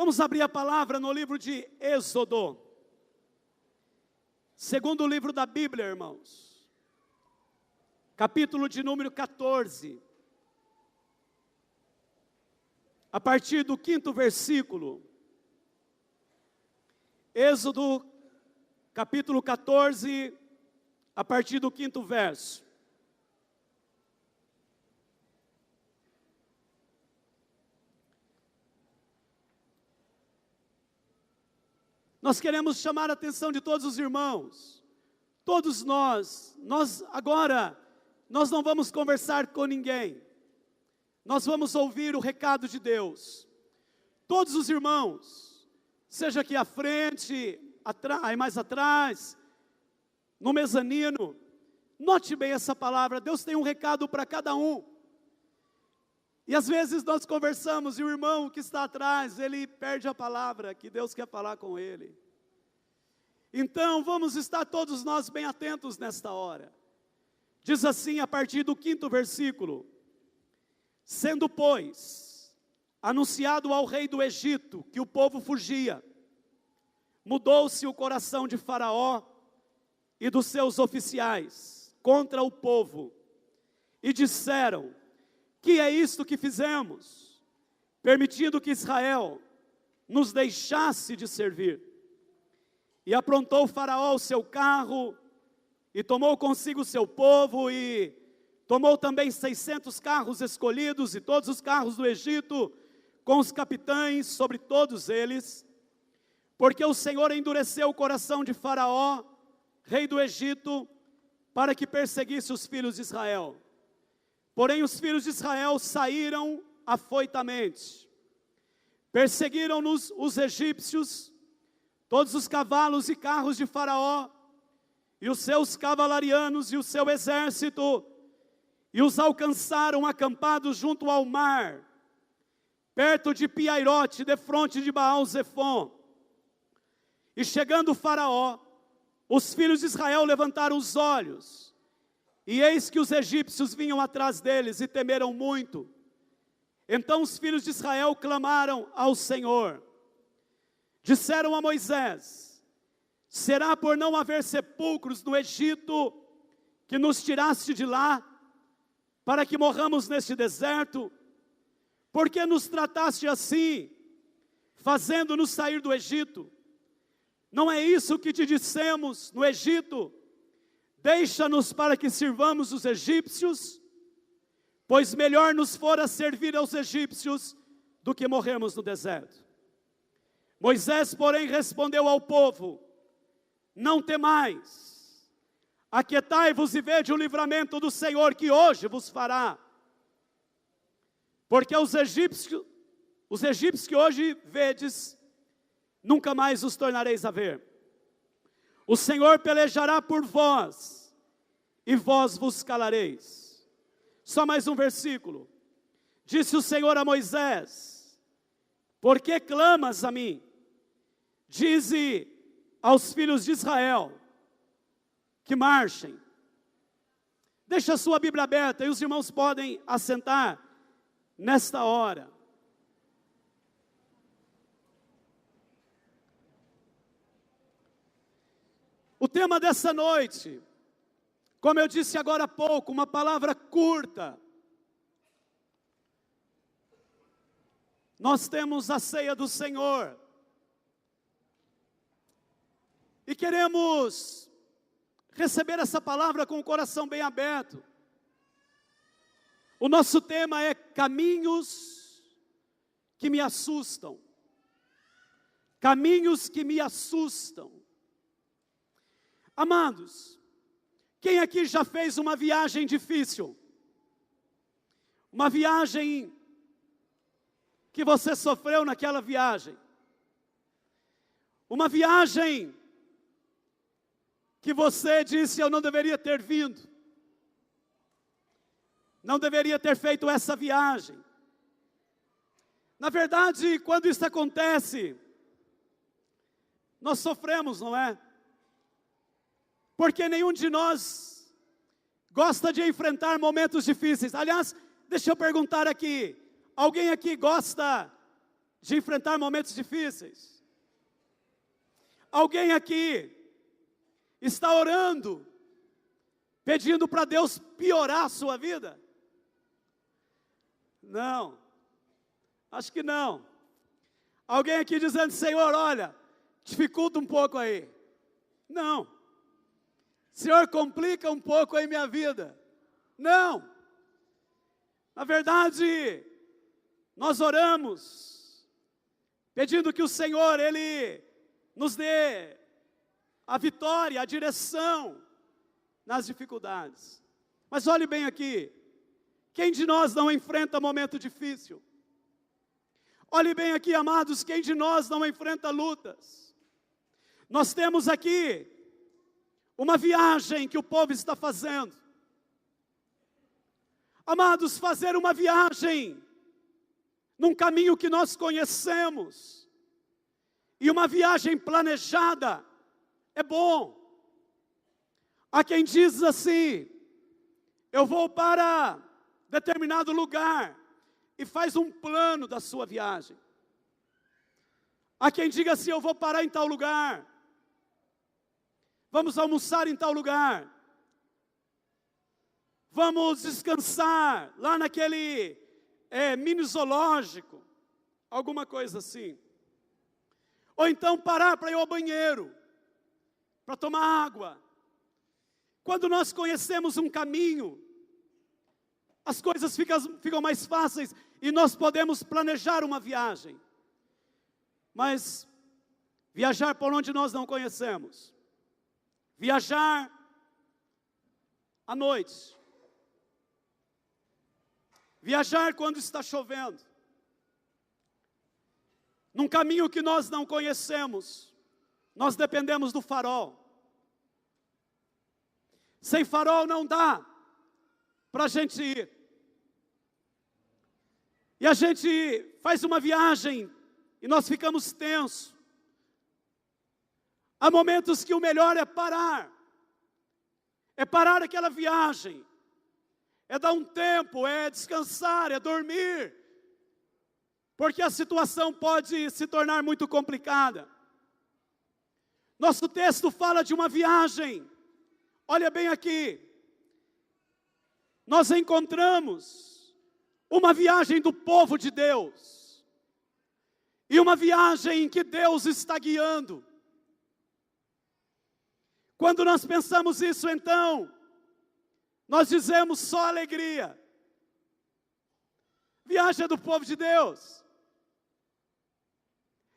Vamos abrir a palavra no livro de Êxodo, segundo livro da Bíblia, irmãos, capítulo de número 14, a partir do 5º versículo. Êxodo, capítulo 14, a partir do 5º verso. Nós queremos chamar a atenção de todos os irmãos, todos nós agora, nós não vamos conversar com ninguém, nós vamos ouvir o recado de Deus. Todos os irmãos, seja aqui à frente, mais atrás, no mezanino, note bem essa palavra, Deus tem um recado para cada um. E às vezes nós conversamos e o irmão que está atrás, ele perde a palavra que Deus quer falar com ele. Então vamos estar todos nós bem atentos nesta hora. Diz assim a partir do 5º versículo: sendo, pois, anunciado ao rei do Egito que o povo fugia, mudou-se o coração de Faraó e dos seus oficiais contra o povo, e disseram: que é isto que fizemos, permitindo que Israel nos deixasse de servir? E aprontou Faraó o seu carro, e tomou consigo o seu povo, e tomou também 600 carros escolhidos, e todos os carros do Egito, com os capitães sobre todos eles, porque o Senhor endureceu o coração de Faraó, rei do Egito, para que perseguisse os filhos de Israel. Porém os filhos de Israel saíram afoitamente, perseguiram-nos os egípcios, todos os cavalos e carros de Faraó, e os seus cavalarianos e o seu exército, e os alcançaram acampados junto ao mar, perto de Piairote, defronte de Baal-Zefon. E chegando Faraó, os filhos de Israel levantaram os olhos, e eis que os egípcios vinham atrás deles, e temeram muito. Então os filhos de Israel clamaram ao Senhor. Disseram a Moisés: será por não haver sepulcros no Egito, que nos tiraste de lá, para que morramos neste deserto? Por que nos trataste assim, fazendo-nos sair do Egito? Não é isso que te dissemos no Egito: deixa-nos para que sirvamos os egípcios? Pois melhor nos fora servir aos egípcios do que morrermos no deserto. Moisés, porém, respondeu ao povo: não temais, aquietai-vos e vede o livramento do Senhor que hoje vos fará. Porque os egípcios que hoje vedes, nunca mais os tornareis a ver. O Senhor pelejará por vós, e vós vos calareis. Só mais um versículo. Disse o Senhor a Moisés: por que clamas a mim? Dize aos filhos de Israel que marchem. Deixa a sua Bíblia aberta, e os irmãos podem assentar nesta hora. O tema dessa noite, como eu disse agora há pouco, uma palavra curta. Nós temos a ceia do Senhor, e queremos receber essa palavra com o coração bem aberto. O nosso tema é caminhos que me assustam. Caminhos que me assustam. Amados, quem aqui já fez uma viagem difícil? Uma viagem que você sofreu naquela viagem? Uma viagem que você disse: eu não deveria ter vindo, não deveria ter feito essa viagem. Na verdade, quando isso acontece, nós sofremos, não é? Porque nenhum de nós gosta de enfrentar momentos difíceis. Aliás, deixa eu perguntar aqui, alguém aqui gosta de enfrentar momentos difíceis? Alguém aqui está orando, pedindo para Deus piorar a sua vida? Não, acho que não. Alguém aqui dizendo: Senhor, olha, dificulta um pouco aí. Não. Senhor, complica um pouco aí minha vida. Não. Na verdade, nós oramos, pedindo que o Senhor, Ele nos dê a vitória, a direção nas dificuldades. Mas olhe bem aqui, quem de nós não enfrenta momento difícil? Olhe bem aqui, amados, quem de nós não enfrenta lutas? Nós temos aqui uma viagem que o povo está fazendo. Amados, fazer uma viagem num caminho que nós conhecemos, e uma viagem planejada, é bom. Há quem diz assim: eu vou para determinado lugar, e faz um plano da sua viagem. Há quem diga assim: eu vou parar em tal lugar, vamos almoçar em tal lugar, vamos descansar lá naquele mini zoológico, alguma coisa assim. Ou então parar para ir ao banheiro, para tomar água. Quando nós conhecemos um caminho, as coisas ficam mais fáceis e nós podemos planejar uma viagem. Mas viajar por onde nós não conhecemos, viajar à noite, viajar quando está chovendo, num caminho que nós não conhecemos, nós dependemos do farol. Sem farol não dá para a gente ir. E a gente faz uma viagem e nós ficamos tensos. Há momentos que o melhor é parar aquela viagem, é dar um tempo, é descansar, é dormir, porque a situação pode se tornar muito complicada. Nosso texto fala de uma viagem. Olha bem aqui, nós encontramos uma viagem do povo de Deus, e uma viagem em que Deus está guiando. Quando nós pensamos isso, então, nós dizemos só alegria. Viagem do povo de Deus.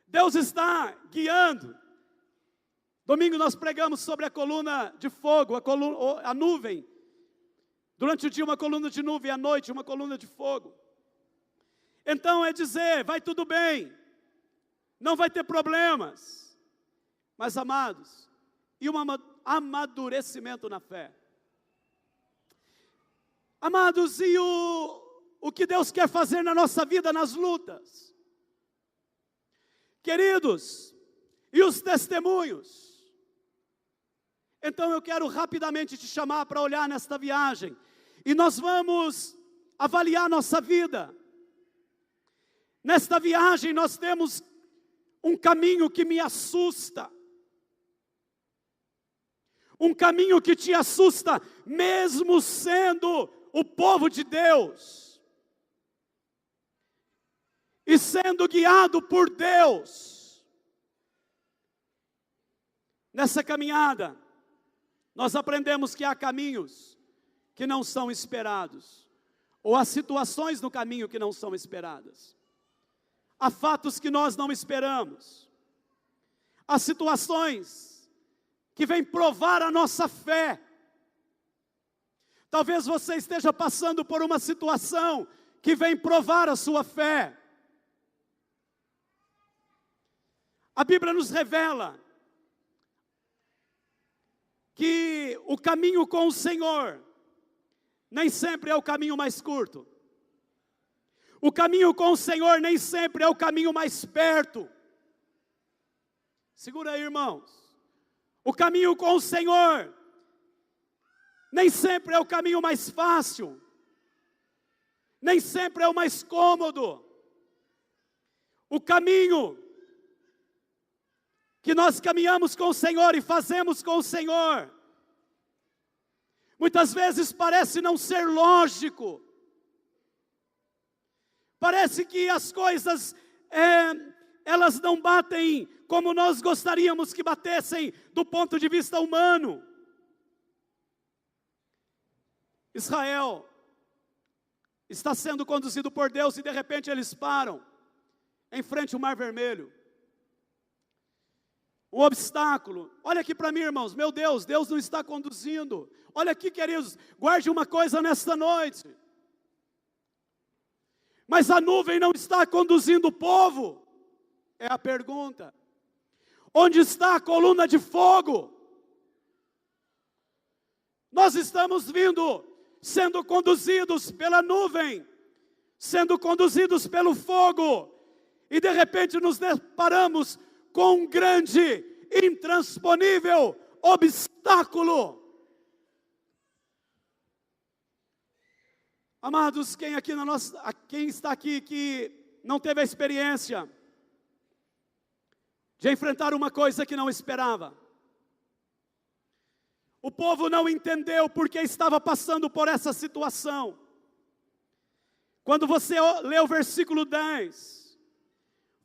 Deus está guiando. Domingo nós pregamos sobre a coluna de fogo, a nuvem. Durante o dia uma coluna de nuvem, à noite uma coluna de fogo. Então é dizer, vai tudo bem, não vai ter problemas. Mas amados, e um amadurecimento na fé. Amados, e o que Deus quer fazer na nossa vida, nas lutas? Queridos, e os testemunhos? Então eu quero rapidamente te chamar para olhar nesta viagem, e nós vamos avaliar nossa vida. Nesta viagem nós temos um caminho que me assusta, um caminho que te assusta, mesmo sendo o povo de Deus, e sendo guiado por Deus. Nessa caminhada, nós aprendemos que há caminhos que não são esperados, ou há situações no caminho que não são esperadas. Há fatos que nós não esperamos. Há situações que vêm provar a nossa fé. Talvez você esteja passando por uma situação que vem provar a sua fé. A Bíblia nos revela que o caminho com o Senhor nem sempre é o caminho mais curto. O caminho com o Senhor nem sempre é o caminho mais perto. Segura aí, irmãos. O caminho com o Senhor nem sempre é o caminho mais fácil. Nem sempre é o mais cômodo. o caminho que nós caminhamos com o Senhor e fazemos com o Senhor, muitas vezes parece não ser lógico, parece que as coisas, elas não batem como nós gostaríamos que batessem do ponto de vista humano. Israel está sendo conduzido por Deus e de repente eles param em frente ao Mar Vermelho. Um obstáculo. Olha aqui para mim, irmãos. Meu Deus, Deus não está conduzindo. Olha aqui, queridos, guarde uma coisa nesta noite. Mas a nuvem não está conduzindo o povo? É a pergunta. Onde está a coluna de fogo? Nós estamos sendo conduzidos pela nuvem, sendo conduzidos pelo fogo, e de repente nos deparamos com um grande, intransponível obstáculo. Amados, quem está aqui que não teve a experiência de enfrentar uma coisa que não esperava? O povo não entendeu porque estava passando por essa situação. Quando você lê o versículo 10,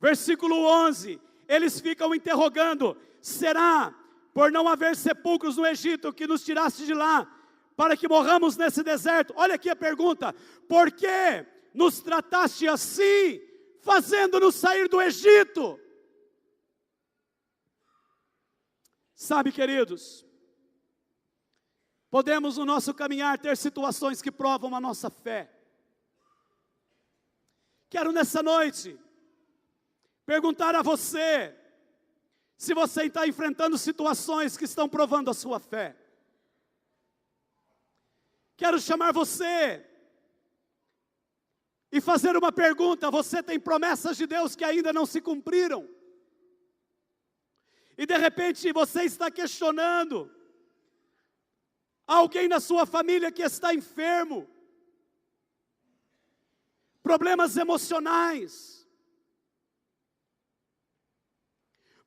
versículo 11, eles ficam interrogando: será por não haver sepulcros no Egito que nos tiraste de lá, para que morramos nesse deserto? Olha aqui a pergunta: por que nos trataste assim, fazendo-nos sair do Egito? Sabe, queridos, podemos no nosso caminhar ter situações que provam a nossa fé. Quero nessa noite perguntar a você, se você está enfrentando situações que estão provando a sua fé. Quero chamar você e fazer uma pergunta: você tem promessas de Deus que ainda não se cumpriram? E de repente você está questionando alguém na sua família que está enfermo, problemas emocionais,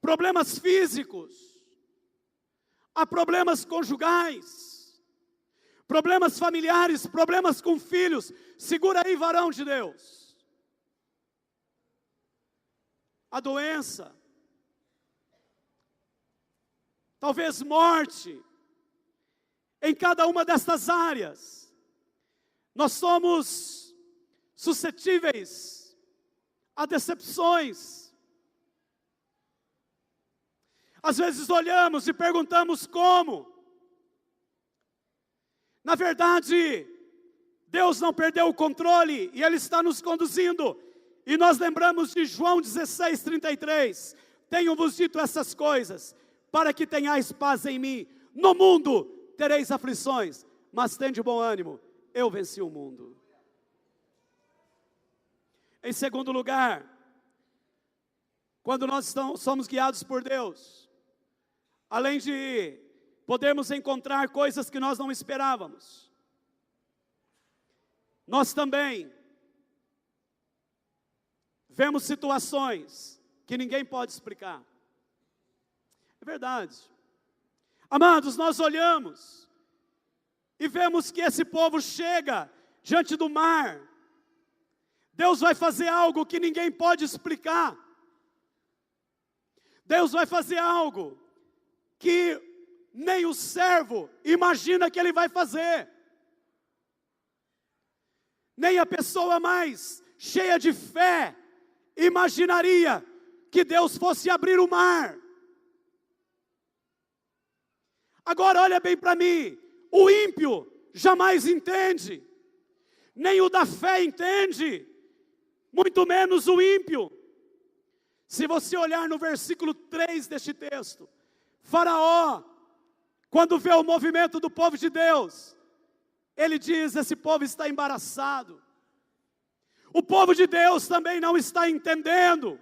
problemas físicos, há problemas conjugais, problemas familiares, problemas com filhos. Segura aí, varão de Deus. A doença, talvez morte. Em cada uma destas áreas, nós somos suscetíveis a decepções. Às vezes olhamos e perguntamos como. Na verdade, Deus não perdeu o controle e Ele está nos conduzindo. E nós lembramos de João 16:33. Tenho-vos dito essas coisas, para que tenhais paz em mim. No mundo tereis aflições, mas tende bom ânimo, eu venci o mundo. Em segundo lugar, quando nós somos guiados por Deus, além de podermos encontrar coisas que nós não esperávamos, nós também vemos situações que ninguém pode explicar. É verdade. Amados, nós olhamos e vemos que esse povo chega diante do mar. Deus vai fazer algo que ninguém pode explicar. Deus vai fazer algo que nem o servo imagina que Ele vai fazer. Nem a pessoa mais cheia de fé imaginaria que Deus fosse abrir o mar. Agora olha bem para mim, o ímpio jamais entende, nem o da fé entende, muito menos o ímpio. Se você olhar no versículo 3 deste texto, Faraó, quando vê o movimento do povo de Deus, ele diz: esse povo está embaraçado. O povo de Deus também não está entendendo.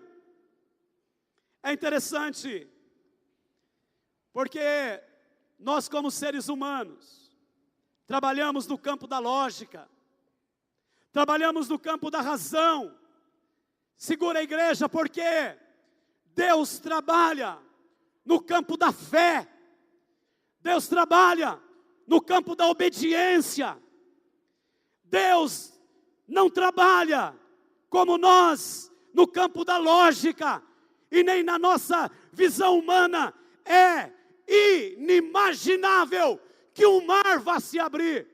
É interessante, porque nós, como seres humanos, trabalhamos no campo da lógica, trabalhamos no campo da razão. Segura a igreja, porque Deus trabalha no campo da fé. Deus trabalha no campo da obediência. Deus não trabalha como nós no campo da lógica e nem na nossa visão humana. É inimaginável que o mar vá se abrir.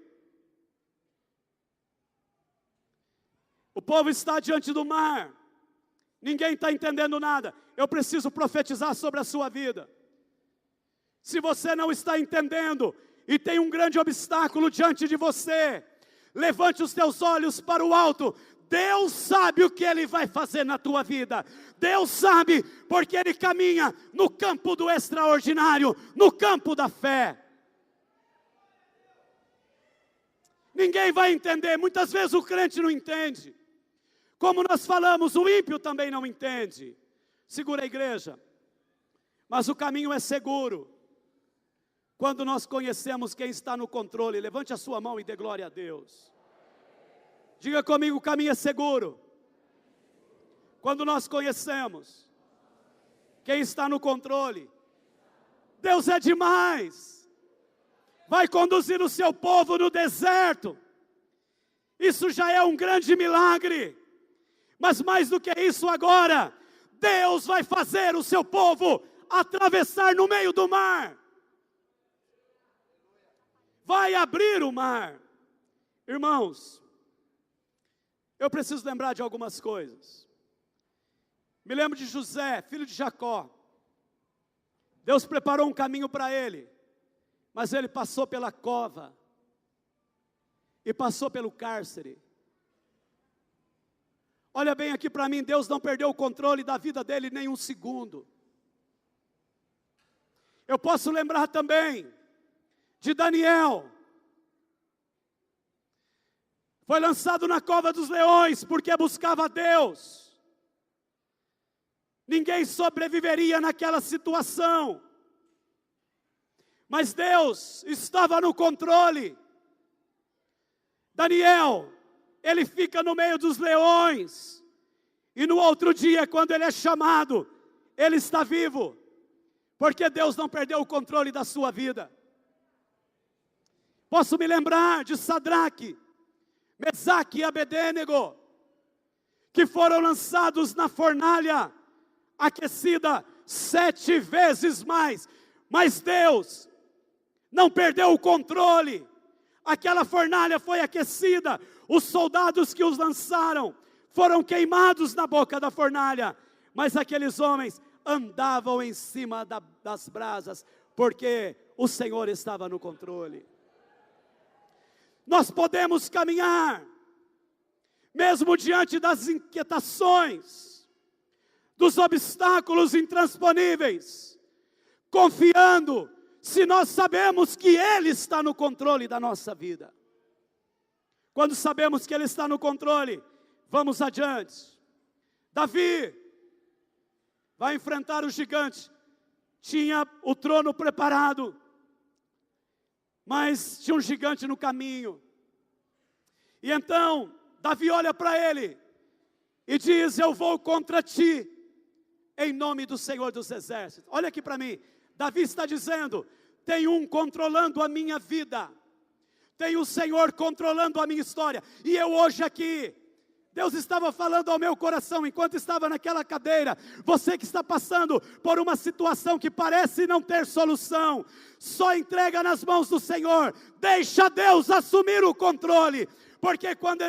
O povo está diante do mar, ninguém está entendendo nada. Eu preciso profetizar sobre a sua vida. Se você não está entendendo e tem um grande obstáculo diante de você, levante os teus olhos para o alto. Deus sabe o que Ele vai fazer na tua vida. Deus sabe, porque Ele caminha no campo do extraordinário, no campo da fé. Ninguém vai entender, muitas vezes o crente não entende. Como nós falamos, o ímpio também não entende. Segura a igreja. Mas o caminho é seguro quando nós conhecemos quem está no controle. Levante a sua mão e dê glória a Deus. Diga comigo, o caminho é seguro quando nós conhecemos quem está no controle. Deus é demais. Vai conduzir o seu povo no deserto. Isso já é um grande milagre. Mas mais do que isso agora, Deus vai fazer o seu povo atravessar no meio do mar. Vai abrir o mar. Irmãos, eu preciso lembrar de algumas coisas. Me lembro de José, filho de Jacó. Deus preparou um caminho para ele, mas ele passou pela cova e passou pelo cárcere. Olha bem aqui para mim, Deus não perdeu o controle da vida dele nem um segundo. Eu posso lembrar também de Daniel. Foi lançado na cova dos leões porque buscava a Deus. Ninguém sobreviveria naquela situação. Mas Deus estava no controle. Daniel, ele fica no meio dos leões. E no outro dia, quando ele é chamado, ele está vivo. Porque Deus não perdeu o controle da sua vida. Posso me lembrar de Sadraque, Mesaque e Abedênego, que foram lançados na fornalha, aquecida 7 vezes mais. Mas Deus não perdeu o controle. Aquela fornalha foi aquecida. Os soldados que os lançaram foram queimados na boca da fornalha. Mas aqueles homens andavam em cima das brasas, porque o Senhor estava no controle. Nós podemos caminhar, mesmo diante das inquietações, dos obstáculos intransponíveis, confiando, se nós sabemos que Ele está no controle da nossa vida. Quando sabemos que Ele está no controle, vamos adiante. Davi vai enfrentar o gigante. Tinha o trono preparado, mas tinha um gigante no caminho. E então, Davi olha para ele e diz: eu vou contra ti, em nome do Senhor dos Exércitos. Olha aqui para mim, Davi está dizendo: tem um controlando a minha vida, tem o Senhor controlando a minha história. E eu hoje aqui, Deus estava falando ao meu coração, enquanto estava naquela cadeira, você que está passando por uma situação que parece não ter solução, só entrega nas mãos do Senhor, deixa Deus assumir o controle, porque quando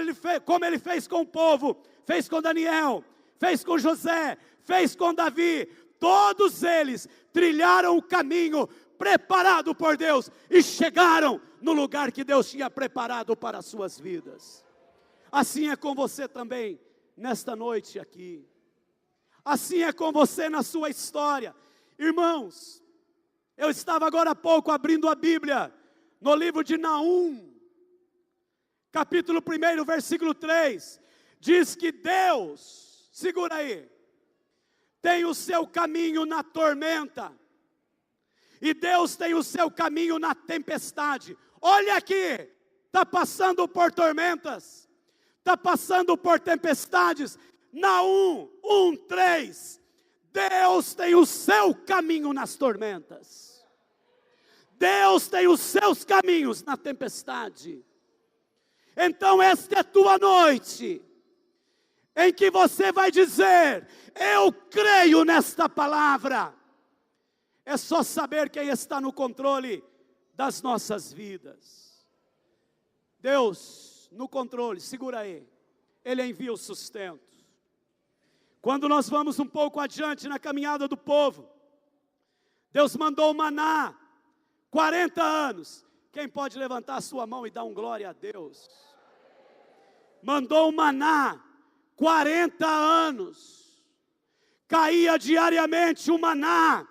como Ele fez com o povo, fez com Daniel, fez com José, fez com Davi, todos eles trilharam o caminho preparado por Deus, e chegaram no lugar que Deus tinha preparado para as suas vidas. Assim é com você também, nesta noite aqui. Assim é com você na sua história. Irmãos, eu estava agora há pouco abrindo a Bíblia, no livro de Naum, capítulo 1, versículo 3, diz que Deus, segura aí, tem o seu caminho na tormenta, e Deus tem o seu caminho na tempestade. Olha aqui, está passando por tormentas, está passando por tempestades, Naum 1:3. Deus tem o seu caminho nas tormentas. Deus tem os seus caminhos na tempestade. Então esta é a tua noite, em que você vai dizer: eu creio nesta palavra. É só saber quem está no controle das nossas vidas. Deus no controle, segura aí. Ele envia o sustento. Quando nós vamos um pouco adiante na caminhada do povo, Deus mandou o maná, 40 anos. Quem pode levantar a sua mão e dar um glória a Deus? Mandou o maná, 40 anos. Caía diariamente o maná.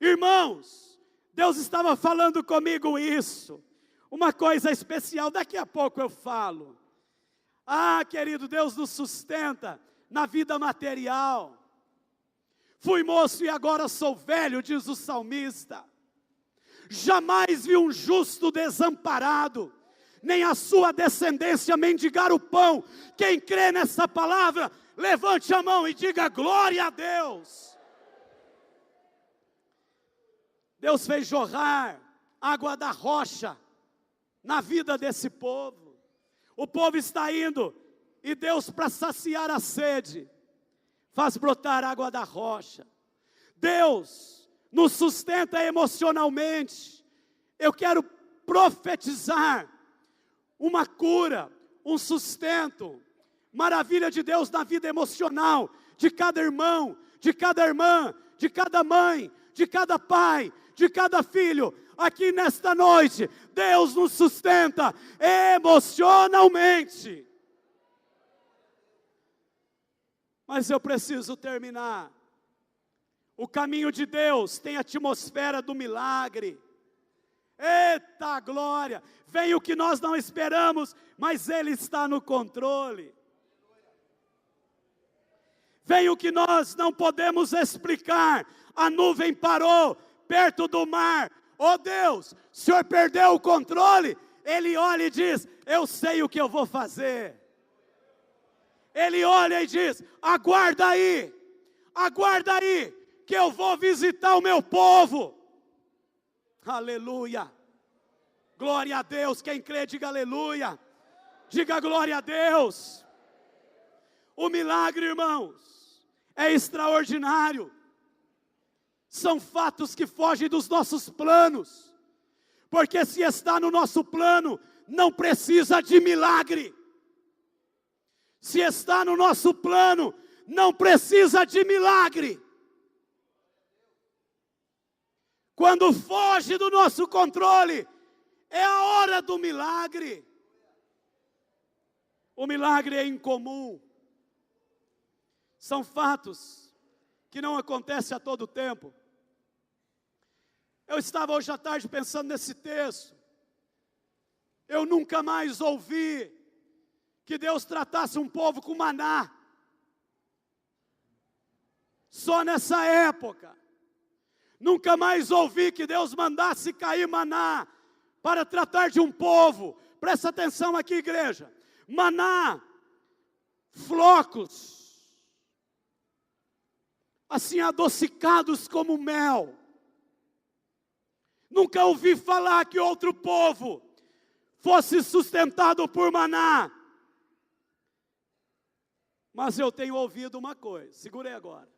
Irmãos, Deus estava falando comigo isso. Uma coisa especial, daqui a pouco eu falo. Ah, querido, Deus nos sustenta na vida material. Fui moço e agora sou velho, diz o salmista. Jamais vi um justo desamparado, nem a sua descendência mendigar o pão. Quem crê nessa palavra, levante a mão e diga glória a Deus. Deus fez jorrar água da rocha na vida desse povo. O povo está indo, e Deus, para saciar a sede, faz brotar água da rocha. Deus nos sustenta emocionalmente. Eu quero profetizar uma cura, um sustento, maravilha de Deus na vida emocional, de cada irmão, de cada irmã, de cada mãe, de cada pai, de cada filho. Aqui nesta noite, Deus nos sustenta emocionalmente. Mas eu preciso terminar. O caminho de Deus tem a atmosfera do milagre. Eita glória! Vem o que nós não esperamos, mas Ele está no controle. Vem o que nós não podemos explicar. A nuvem parou perto do mar. Oh Deus, o Senhor perdeu o controle? Ele olha e diz: eu sei o que eu vou fazer. Ele olha e diz: aguarda aí, que eu vou visitar o meu povo. Aleluia, glória a Deus. Quem crê, diga aleluia, diga glória a Deus. O milagre, irmãos, é extraordinário. São fatos que fogem dos nossos planos, porque se está no nosso plano, não precisa de milagre. Se está no nosso plano, não precisa de milagre. Quando foge do nosso controle, é a hora do milagre. O milagre é incomum. São fatos que não acontecem a todo tempo. Eu estava hoje à tarde pensando nesse texto. Eu nunca mais ouvi que Deus tratasse um povo com maná. Só nessa época. Nunca mais ouvi que Deus mandasse cair maná para tratar de um povo. Presta atenção aqui, igreja. Maná, flocos, assim adocicados como mel. Nunca ouvi falar que outro povo fosse sustentado por maná. Mas eu tenho ouvido uma coisa, segurei agora.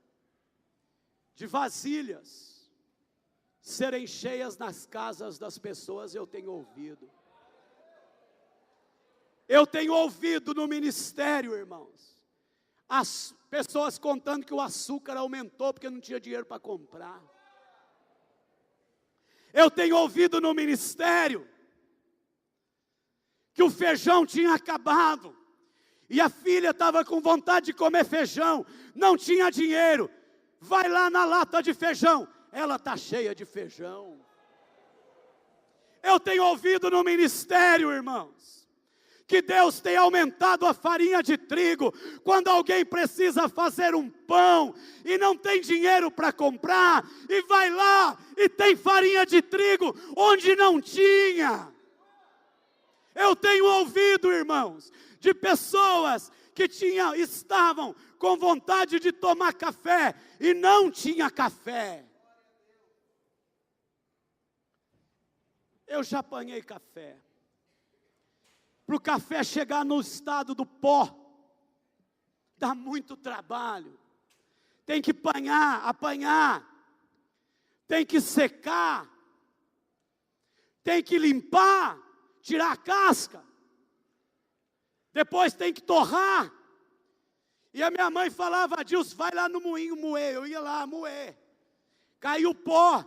De vasilhas serem cheias nas casas das pessoas, eu tenho ouvido. Eu tenho ouvido no ministério, irmãos, as pessoas contando que o açúcar aumentou porque não tinha dinheiro para comprar. Eu tenho ouvido no ministério que o feijão tinha acabado e a filha estava com vontade de comer feijão, não tinha dinheiro. Vai lá na lata de feijão, ela está cheia de feijão. Eu tenho ouvido no ministério, irmãos, que Deus tem aumentado a farinha de trigo, quando alguém precisa fazer um pão, e não tem dinheiro para comprar, e vai lá, e tem farinha de trigo, onde não tinha. Eu tenho ouvido, irmãos, de pessoas que estavam com vontade de tomar café e não tinha café. Eu já apanhei café. Para o café chegar no estado do pó, dá muito trabalho. Tem que apanhar, tem que secar, tem que limpar, tirar a casca, depois tem que torrar. E a minha mãe falava: Adilson, vai lá no moinho moer. Eu ia lá moer, caiu o pó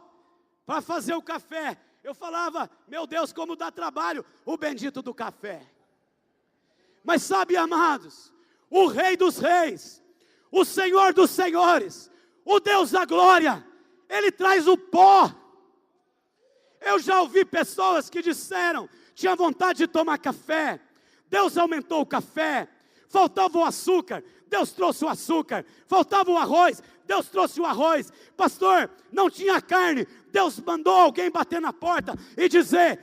para fazer o café. Eu falava: meu Deus, como dá trabalho o bendito do café. Mas sabe, amados, o Rei dos Reis, o Senhor dos Senhores, o Deus da glória, Ele traz o pó. Eu já ouvi pessoas que disseram: tinha vontade de tomar café, Deus aumentou o café, faltava o açúcar, Deus trouxe o açúcar, faltava o arroz, Deus trouxe o arroz. Pastor, não tinha carne, Deus mandou alguém bater na porta e dizer: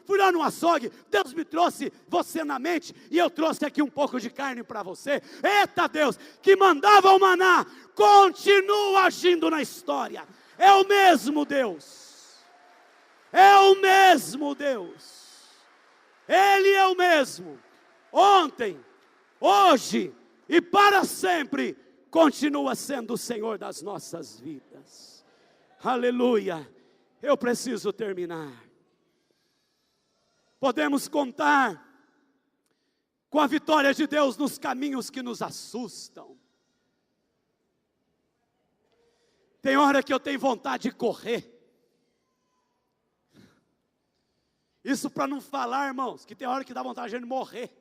fui lá no açougue, Deus me trouxe você na mente, e eu trouxe aqui um pouco de carne para você. Eita Deus, que mandava o maná, continua agindo na história. É o mesmo Deus, é o mesmo Deus, Ele é o mesmo, ontem, hoje e para sempre, continua sendo o Senhor das nossas vidas. Aleluia. Eu preciso terminar. Podemos contar com a vitória de Deus nos caminhos que nos assustam. Tem hora que eu tenho vontade de correr. Isso para não falar, irmãos, que tem hora que dá vontade de morrer.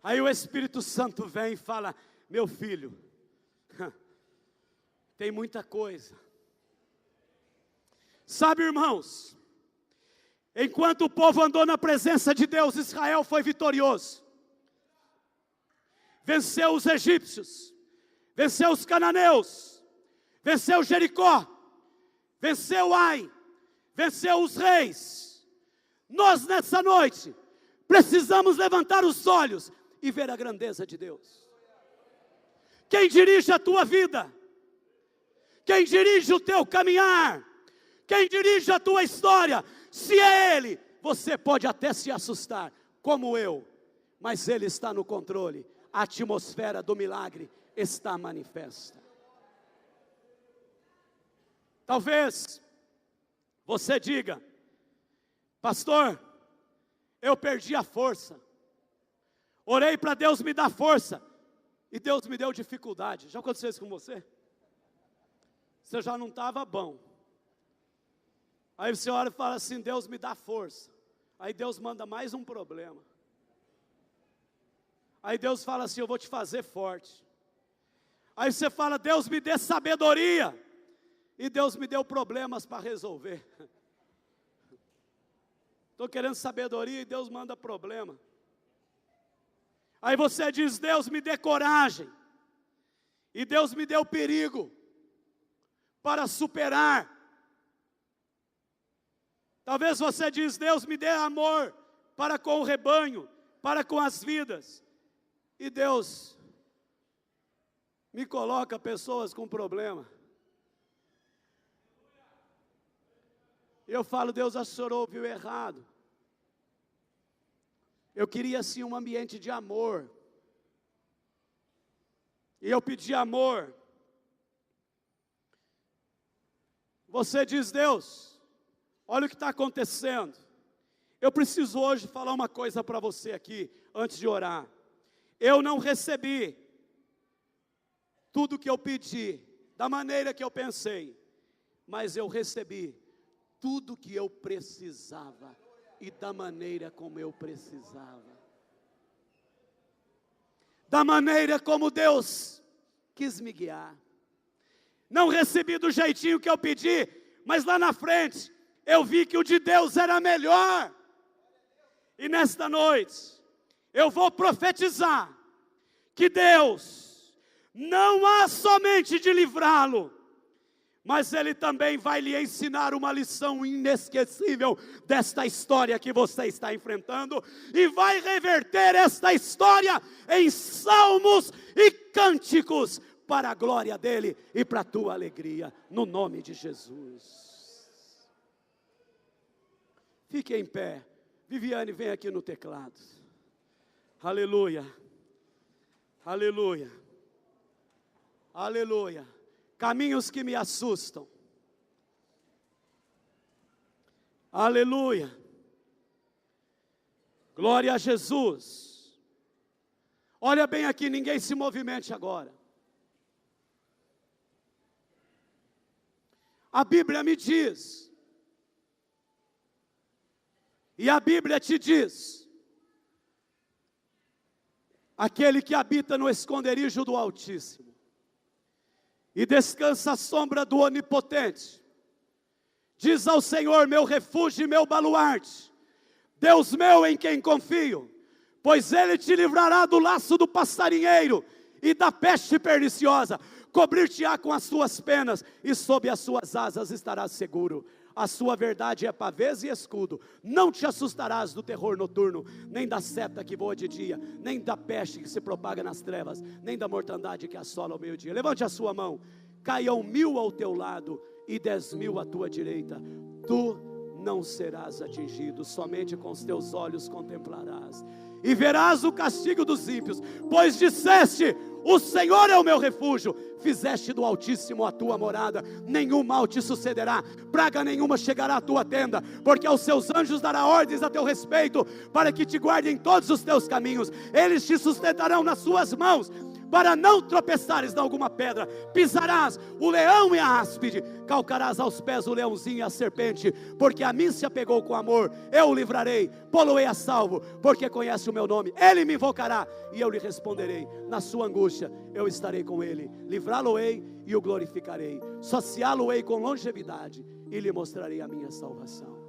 Aí o Espírito Santo vem e fala: meu filho, tem muita coisa. Sabe, irmãos, enquanto o povo andou na presença de Deus, Israel foi vitorioso. Venceu os egípcios, venceu os cananeus, venceu Jericó, venceu Ai, venceu os reis. Nós nessa noite precisamos levantar os olhos e ver a grandeza de Deus. Quem dirige a tua vida, quem dirige o teu caminhar, quem dirige a tua história, se é Ele, você pode até se assustar, como eu, mas Ele está no controle. A atmosfera do milagre está manifesta. Talvez você diga: pastor, eu perdi a força. Orei para Deus me dar força, e Deus me deu dificuldade. Já aconteceu isso com você? Você já não estava bom. Aí você ora e fala assim: Deus me dá força. Aí Deus manda mais um problema. Aí Deus fala assim: eu vou te fazer forte. Aí você fala: Deus me dê sabedoria. E Deus me deu problemas para resolver. Estou querendo sabedoria e Deus manda problema. Aí você diz: Deus me dê coragem. E Deus me deu perigo para superar. Talvez você diz: Deus me dê amor para com o rebanho, para com as vidas. E Deus me coloca pessoas com problema. Eu falo: Deus, a senhora ouviu errado. Eu queria sim um ambiente de amor. E eu pedi amor. Você diz: Deus, olha o que está acontecendo. Eu preciso hoje falar uma coisa para você aqui, antes de orar. Eu não recebi tudo que eu pedi, da maneira que eu pensei. Mas eu recebi tudo que eu precisava. E da maneira como eu precisava. Da maneira como Deus quis me guiar. Não recebi do jeitinho que eu pedi, mas lá na frente eu vi que o de Deus era melhor. E nesta noite eu vou profetizar que Deus não há somente de livrá-lo, mas Ele também vai lhe ensinar uma lição inesquecível desta história que você está enfrentando, e vai reverter esta história em salmos e cânticos, para a glória dEle e para a tua alegria, no nome de Jesus. Fique em pé. Viviane, vem aqui no teclado. Aleluia, aleluia, aleluia. Caminhos que me assustam. Aleluia. Glória a Jesus. Olha bem aqui, ninguém se movimente agora. A Bíblia me diz, e a Bíblia te diz, aquele que habita no esconderijo do Altíssimo e descansa à sombra do Onipotente, diz ao Senhor, meu refúgio e meu baluarte, Deus meu em quem confio, pois Ele te livrará do laço do passarinheiro e da peste perniciosa, cobrir-te-á com as suas penas, e sob as suas asas estarás seguro. A sua verdade é pavês e escudo. Não te assustarás do terror noturno, nem da seta que voa de dia, nem da peste que se propaga nas trevas, nem da mortandade que assola ao meio-dia. Levante a sua mão. Caiam 1000 ao teu lado e 10.000 à tua direita, tu não serás atingido, somente com os teus olhos contemplarás e verás o castigo dos ímpios, pois disseste, o Senhor é o meu refúgio, fizeste do Altíssimo a tua morada, nenhum mal te sucederá, praga nenhuma chegará à tua tenda, porque aos seus anjos dará ordens a teu respeito, para que te guardem todos os teus caminhos, eles te sustentarão nas suas mãos, para não tropeçares em alguma pedra, pisarás o leão e a áspide, calcarás aos pés o leãozinho e a serpente, porque a mim se apegou com amor, eu o livrarei, pô-lo-ei a salvo, porque conhece o meu nome, ele me invocará, e eu lhe responderei, na sua angústia, eu estarei com ele, livrá-lo-ei e o glorificarei, saciá-lo-ei com longevidade, e lhe mostrarei a minha salvação.